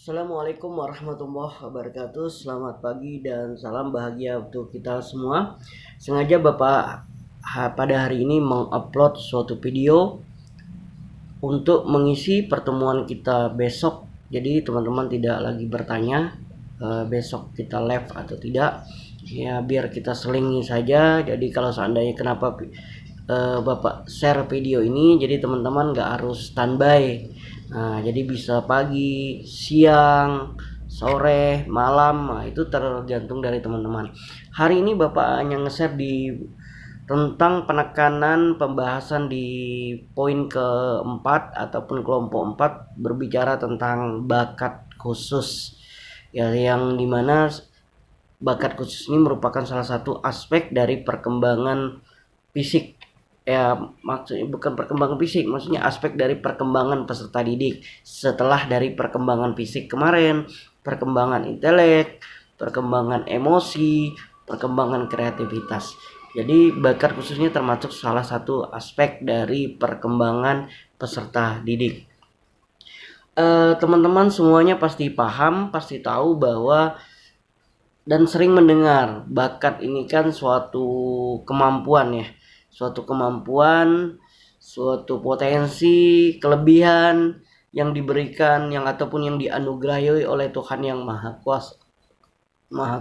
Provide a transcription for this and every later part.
Assalamualaikum warahmatullahi wabarakatuh. Selamat pagi dan salam bahagia untuk kita semua. Sengaja Bapak pada hari ini mengupload suatu video untuk mengisi pertemuan kita besok. Jadi teman-teman tidak lagi bertanya besok kita live atau tidak. Ya biar kita selingi saja. Jadi kalau seandainya kenapa Bapak share video ini, jadi teman-teman nggak harus standby. Nah, jadi bisa pagi, siang, sore, malam. Nah, itu tergantung dari teman-teman. Hari ini Bapak hanya nge-share tentang penekanan pembahasan di poin keempat ataupun kelompok 4 berbicara tentang bakat khusus. Ya, yang dimana bakat khusus ini merupakan salah satu aspek dari perkembangan fisik. Ya, maksudnya bukan perkembangan fisik, maksudnya aspek dari perkembangan peserta didik. Setelah dari perkembangan fisik kemarin, perkembangan intelek, perkembangan emosi, perkembangan kreativitas. Jadi bakat khususnya termasuk salah satu aspek dari perkembangan peserta didik. Teman-teman semuanya pasti paham, pasti tahu bahwa dan sering mendengar bakat ini kan suatu kemampuan ya, suatu potensi, kelebihan yang diberikan ataupun yang dianugerahi oleh Tuhan yang Maha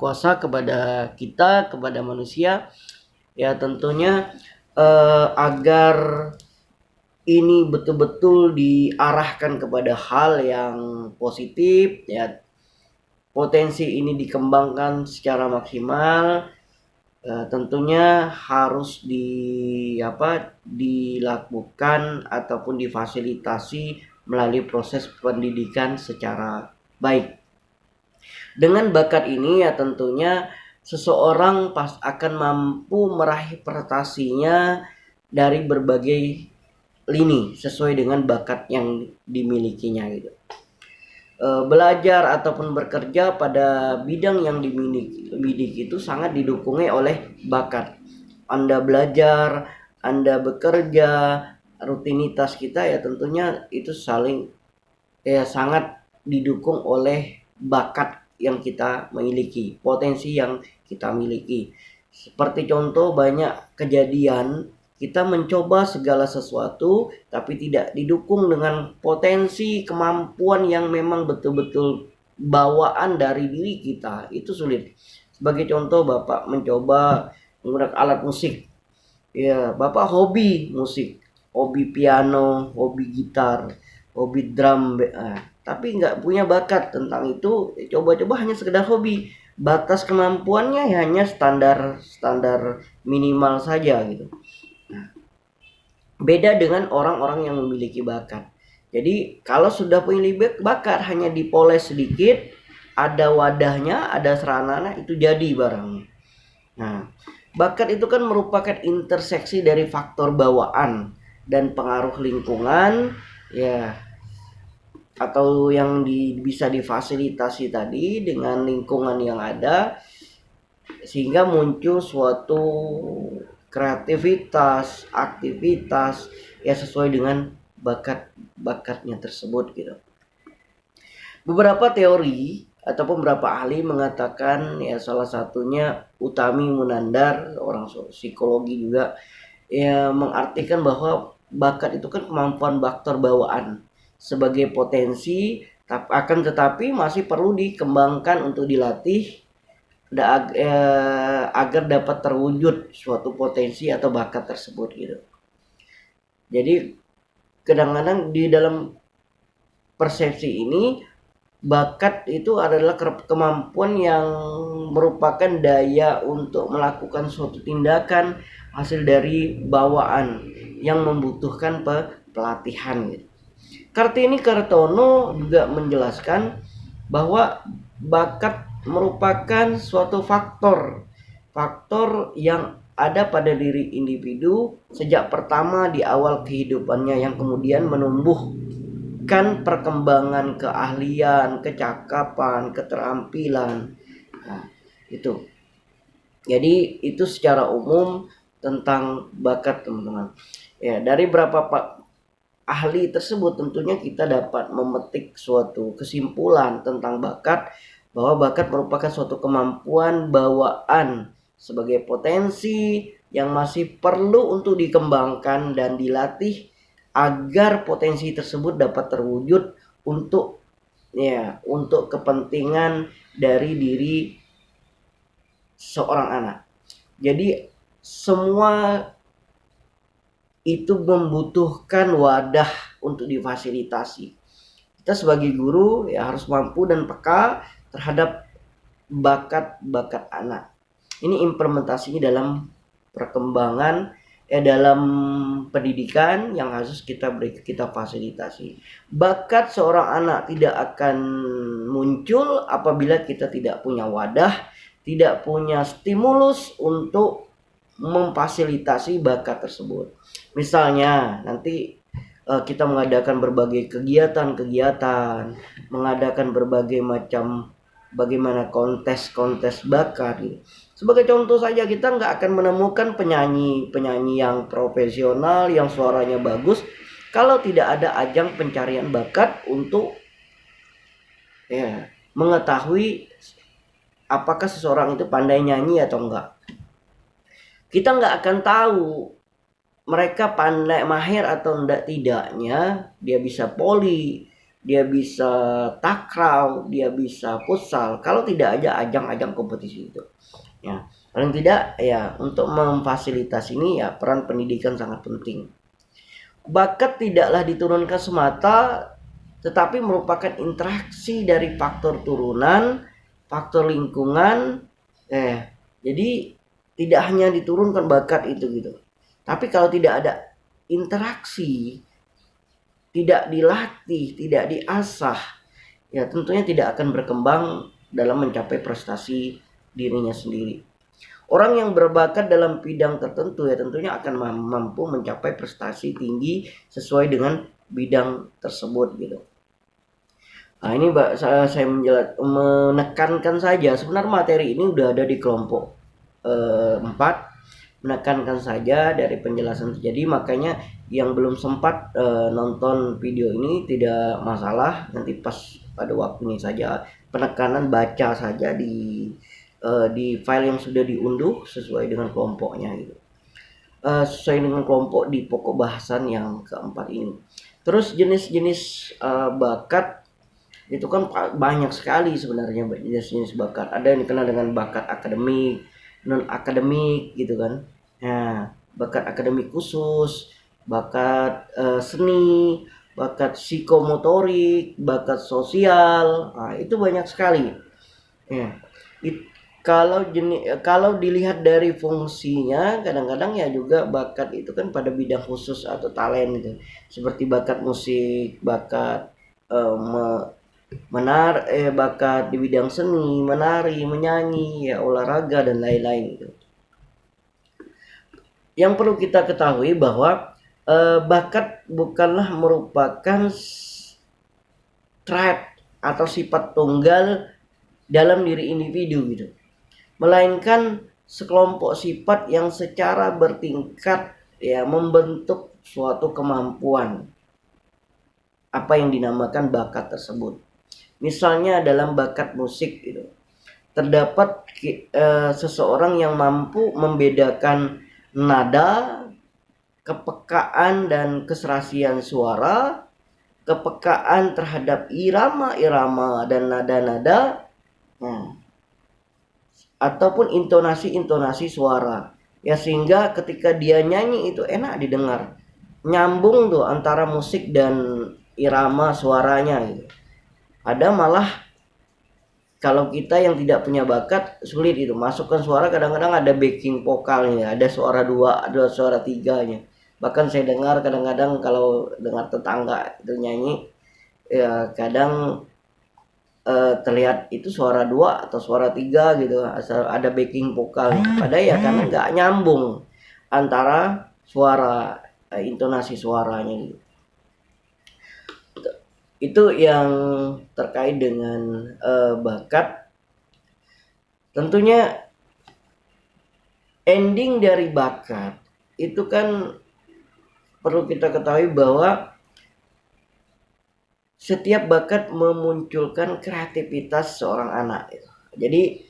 Kuasa kepada kita, kepada manusia. Ya tentunya agar ini betul-betul diarahkan kepada hal yang positif, ya potensi ini dikembangkan secara maksimal. Tentunya harus dilakukan ataupun difasilitasi melalui proses pendidikan secara baik. Dengan bakat ini ya tentunya seseorang akan mampu meraih prestasinya dari berbagai lini sesuai dengan bakat yang dimilikinya gitu. Belajar ataupun bekerja pada bidang yang dimiliki itu sangat didukung oleh bakat. Anda belajar, Anda bekerja, rutinitas kita ya tentunya itu sangat didukung oleh bakat yang kita miliki, potensi yang kita miliki. Seperti contoh banyak kejadian kita mencoba segala sesuatu tapi tidak didukung dengan potensi kemampuan yang memang betul-betul bawaan dari diri kita, itu sulit. Sebagai contoh Bapak mencoba menggunakan alat musik. Ya, Bapak hobi musik, hobi piano, hobi gitar, hobi drum, tapi nggak punya bakat tentang itu, coba-coba hanya sekedar hobi. Batas kemampuannya hanya standar minimal saja gitu. Beda dengan orang-orang yang memiliki bakat. Jadi kalau sudah punya bakat hanya dipoles sedikit, ada wadahnya, ada serananya, itu jadi barangnya. Nah, bakat itu kan merupakan interseksi dari faktor bawaan dan pengaruh lingkungan ya, atau yang bisa difasilitasi tadi dengan lingkungan yang ada, sehingga muncul suatu kreativitas, aktivitas ya sesuai dengan bakatnya tersebut gitu. Beberapa teori ataupun beberapa ahli mengatakan ya, salah satunya Utami Munandar, orang psikologi juga, ya mengartikan bahwa bakat itu kan kemampuan faktor bawaan sebagai potensi, akan tetapi masih perlu dikembangkan untuk dilatih agar dapat terwujud suatu potensi atau bakat tersebut gitu. Jadi kadang-kadang di dalam persepsi ini, bakat itu adalah kemampuan yang merupakan daya untuk melakukan suatu tindakan hasil dari bawaan yang membutuhkan pelatihan gitu. Kartini Kartono juga menjelaskan bahwa bakat merupakan suatu faktor yang ada pada diri individu sejak pertama di awal kehidupannya, yang kemudian menumbuhkan perkembangan keahlian, kecakapan, keterampilan. Nah, itu. Jadi itu secara umum tentang bakat, teman-teman. Ya, dari ahli tersebut, tentunya kita dapat memetik suatu kesimpulan tentang bakat, bahwa bakat merupakan suatu kemampuan bawaan sebagai potensi yang masih perlu untuk dikembangkan dan dilatih agar potensi tersebut dapat terwujud untuk kepentingan dari diri seorang anak. Jadi semua itu membutuhkan wadah untuk difasilitasi. Kita sebagai guru ya harus mampu dan peka terhadap bakat-bakat anak. Ini implementasinya dalam perkembangan dalam pendidikan yang harus kita fasilitasi. Bakat seorang anak tidak akan muncul apabila kita tidak punya wadah, tidak punya stimulus untuk memfasilitasi bakat tersebut. Misalnya nanti kita mengadakan berbagai kegiatan, mengadakan berbagai macam bagaimana kontes-kontes bakat gitu. Sebagai contoh saja, kita nggak akan menemukan penyanyi yang profesional yang suaranya bagus kalau tidak ada ajang pencarian bakat untuk mengetahui apakah seseorang itu pandai nyanyi atau enggak. Kita nggak akan tahu mereka pandai mahir atau tidaknya. Dia bisa poli, dia bisa takraw, dia bisa futsal kalau tidak ada ajang-ajang kompetisi itu. Ya, paling tidak ya untuk memfasilitasi ini ya peran pendidikan sangat penting. Bakat tidaklah diturunkan semata, tetapi merupakan interaksi dari faktor turunan, faktor lingkungan. Jadi tidak hanya diturunkan bakat itu gitu. Tapi kalau tidak ada interaksi, tidak dilatih, tidak diasah, ya tentunya tidak akan berkembang dalam mencapai prestasi dirinya sendiri. Orang yang berbakat dalam bidang tertentu ya tentunya akan mampu mencapai prestasi tinggi sesuai dengan bidang tersebut gitu. Nah ini saya menekankan saja, sebenarnya materi ini udah ada di kelompok 4, menekankan saja dari penjelasan. Jadi makanya yang belum sempat nonton video ini tidak masalah, nanti pas pada waktunya saja penekanan baca saja di file yang sudah diunduh sesuai dengan kelompoknya gitu. Sesuai dengan kelompok di pokok bahasan yang keempat ini. Terus jenis-jenis bakat itu kan banyak sekali sebenarnya jenis-jenis bakat. Ada yang dikenal dengan bakat akademik, non akademik gitu kan. Nah, bakat akademik khusus, bakat seni, bakat psikomotorik, bakat sosial. Nah, itu banyak sekali. Kalau dilihat dari fungsinya, kadang-kadang ya juga bakat itu kan pada bidang khusus atau talent gitu. Seperti bakat musik, bakat bakat di bidang seni, menari, menyanyi, ya olahraga dan lain-lain gitu. Yang perlu kita ketahui bahwa bakat bukanlah merupakan trait atau sifat tunggal dalam diri individu gitu, melainkan sekelompok sifat yang secara bertingkat ya membentuk suatu kemampuan apa yang dinamakan bakat tersebut. Misalnya dalam bakat musik gitu, terdapat seseorang yang mampu membedakan nada, kepekaan dan keserasian suara, kepekaan terhadap irama-irama dan nada-nada, ataupun intonasi-intonasi suara. Ya sehingga ketika dia nyanyi itu enak didengar. Nyambung tuh antara musik dan irama suaranya gitu. Ada malah kalau kita yang tidak punya bakat sulit itu masukkan suara, kadang-kadang ada backing vokalnya, ada suara 2, ada suara 3-nya. Bahkan saya dengar kadang-kadang kalau dengar tetangga itu nyanyi ya kadang terlihat itu suara 2 atau suara 3 gitu, asal ada backing vokal. Padahal ya karena nggak nyambung antara suara intonasi suaranya gitu. Itu yang terkait dengan bakat. Tentunya ending dari bakat itu kan perlu kita ketahui bahwa setiap bakat memunculkan kreativitas seorang anak. Jadi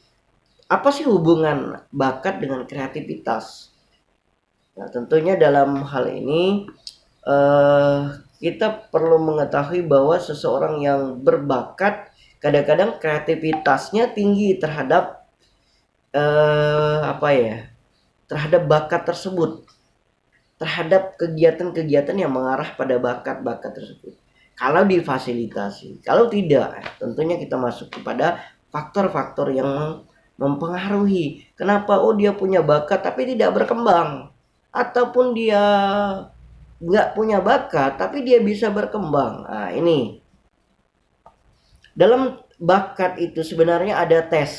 apa sih hubungan bakat dengan kreativitas? Nah, tentunya dalam hal ini eh, kita perlu mengetahui bahwa seseorang yang berbakat kadang-kadang kreativitasnya tinggi terhadap apa ya? Terhadap bakat tersebut, terhadap kegiatan-kegiatan yang mengarah pada bakat-bakat tersebut. Kalau difasilitasi, kalau tidak, tentunya kita masuk kepada faktor-faktor yang mempengaruhi. Kenapa? Oh, dia punya bakat tapi tidak berkembang, ataupun dia nggak punya bakat tapi dia bisa berkembang. Nah, ini dalam bakat itu sebenarnya ada tes,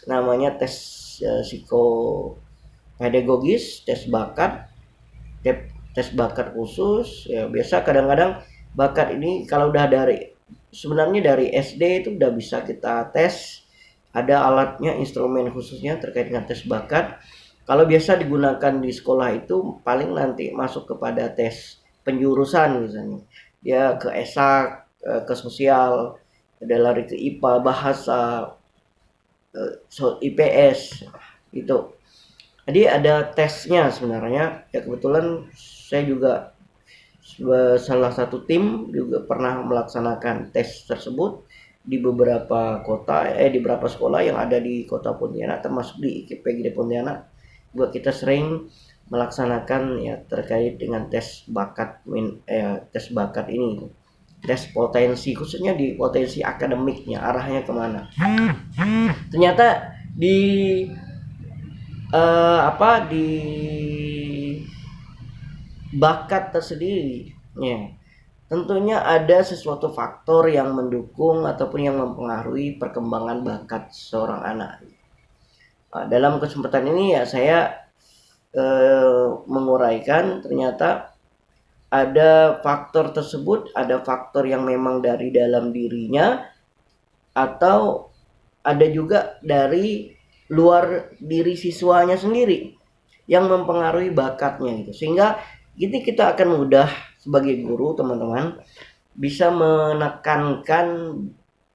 namanya tes psikopedagogis, tes bakat, tes bakat khusus. Ya biasa kadang-kadang bakat ini kalau udah sebenarnya dari SD itu udah bisa kita tes, ada alatnya, instrumen khususnya terkait dengan tes bakat. Kalau biasa digunakan di sekolah itu paling nanti masuk kepada tes penjurusan, misalnya dia ke esak, ke sosial, ada lari ke IPA, bahasa, IPS itu. Jadi ada tesnya sebenarnya. Ya kebetulan saya juga salah satu tim juga pernah melaksanakan tes tersebut di beberapa kota, di beberapa sekolah yang ada di Kota Pontianak, termasuk di IKP Pontianak. Juga kita sering melaksanakan ya terkait dengan tes bakat ini, tes potensi, khususnya di potensi akademiknya, arahnya kemana. Ternyata di di bakat tersendiri ya, tentunya ada sesuatu faktor yang mendukung ataupun yang mempengaruhi perkembangan bakat seorang anak. Dalam kesempatan ini ya saya menguraikan, ternyata ada faktor tersebut, ada faktor yang memang dari dalam dirinya, atau ada juga dari luar diri siswanya sendiri yang mempengaruhi bakatnya gitu. Sehingga kita akan mudah sebagai guru, teman-teman, bisa menekankan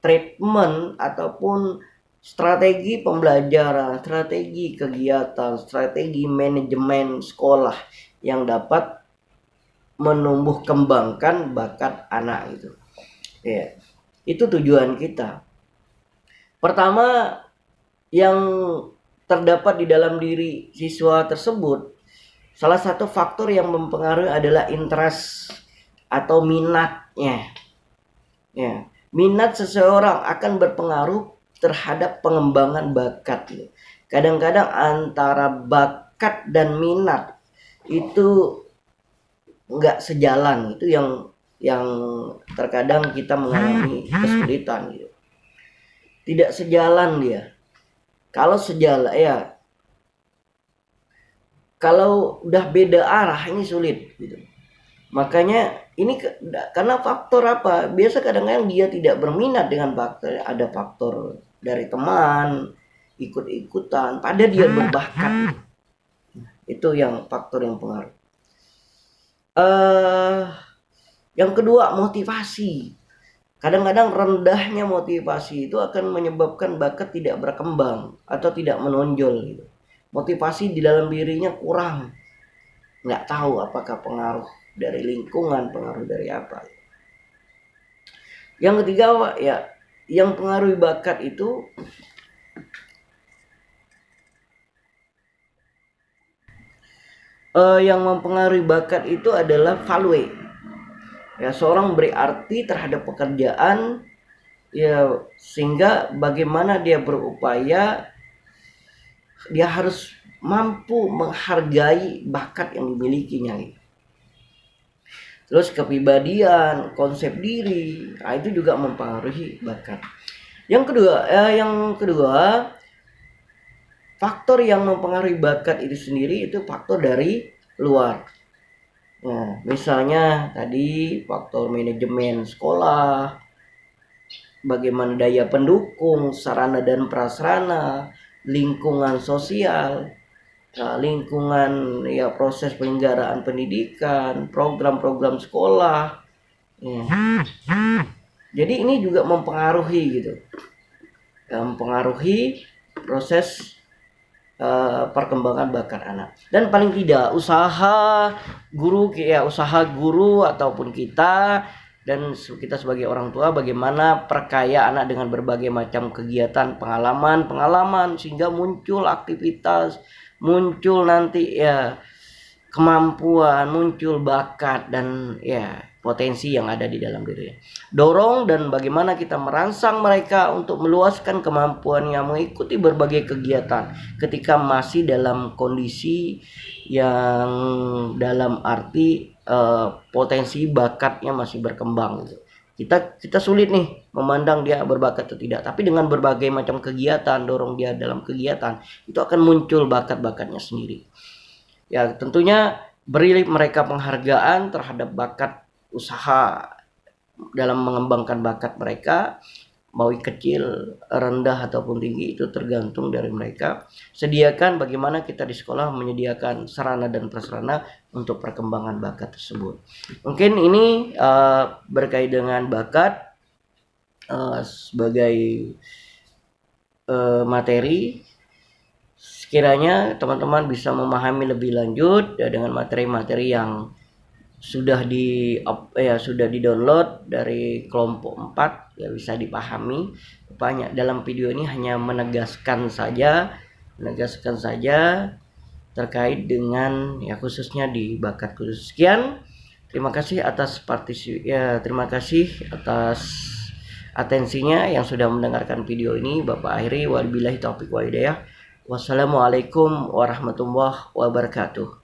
treatment ataupun strategi pembelajaran, strategi kegiatan, strategi manajemen sekolah yang dapat menumbuh kembangkan bakat anak itu. Ya, itu tujuan kita. Pertama, yang terdapat di dalam diri siswa tersebut, salah satu faktor yang mempengaruhi adalah interest atau minatnya. Ya, minat seseorang akan berpengaruh terhadap pengembangan bakat. Kadang-kadang antara bakat dan minat itu nggak sejalan, itu yang terkadang kita mengalami kesulitan gitu. Tidak sejalan dia. Kalau sejalan ya, kalau udah beda arah ini sulit gitu. Makanya ini karena faktor apa? Biasa kadang-kadang dia tidak berminat dengan bakat, ada faktor dari teman, ikut-ikutan, pada dia berbakat. Itu yang faktor yang pengaruh. Yang kedua, motivasi. Kadang-kadang rendahnya motivasi itu akan menyebabkan bakat tidak berkembang atau tidak menonjol gitu. Motivasi di dalam dirinya kurang, nggak tahu apakah pengaruh dari lingkungan, pengaruh dari apa. Yang ketiga ya, yang pengaruh bakat itu yang mempengaruhi bakat itu adalah value. Ya, seorang beri arti terhadap pekerjaan ya, sehingga bagaimana dia berupaya, dia harus mampu menghargai bakat yang dimilikinya. Terus kepribadian, konsep diri, itu juga mempengaruhi bakat. Yang kedua, faktor yang mempengaruhi bakat itu sendiri itu faktor dari luar. Nah, misalnya tadi faktor manajemen sekolah, bagaimana daya pendukung, sarana dan prasarana, lingkungan sosial, lingkungan ya, proses penyelenggaraan pendidikan, program-program sekolah. Ya. Jadi ini juga mempengaruhi gitu, mempengaruhi proses perkembangan bakat anak. Dan paling tidak usaha guru ataupun kita dan kita sebagai orang tua, bagaimana perkaya anak dengan berbagai macam kegiatan, pengalaman sehingga muncul aktivitas, muncul nanti ya kemampuan, muncul bakat dan ya potensi yang ada di dalam dirinya. Dorong dan bagaimana kita merangsang mereka untuk meluaskan kemampuannya, mengikuti berbagai kegiatan ketika masih dalam kondisi yang dalam arti potensi bakatnya masih berkembang gitu. Kita sulit nih memandang dia berbakat atau tidak, tapi dengan berbagai macam kegiatan, dorong dia dalam kegiatan, itu akan muncul bakat-bakatnya sendiri. Ya tentunya beri mereka penghargaan terhadap bakat usaha dalam mengembangkan bakat mereka, mau kecil, rendah ataupun tinggi itu tergantung dari mereka. Sediakan bagaimana kita di sekolah menyediakan sarana dan prasarana untuk perkembangan bakat tersebut. Mungkin ini berkait dengan bakat sebagai materi. Sekiranya teman-teman bisa memahami lebih lanjut ya, dengan materi-materi yang sudah di-download dari kelompok 4 ya, bisa dipahami. Banyak dalam video ini hanya menegaskan saja terkait dengan ya khususnya di bakat khusus. Sekian, terima kasih atas atensinya yang sudah mendengarkan video ini. Bapak akhiri, wabillahi taufiq wa hidayah. Wassalamualaikum warahmatullahi wabarakatuh.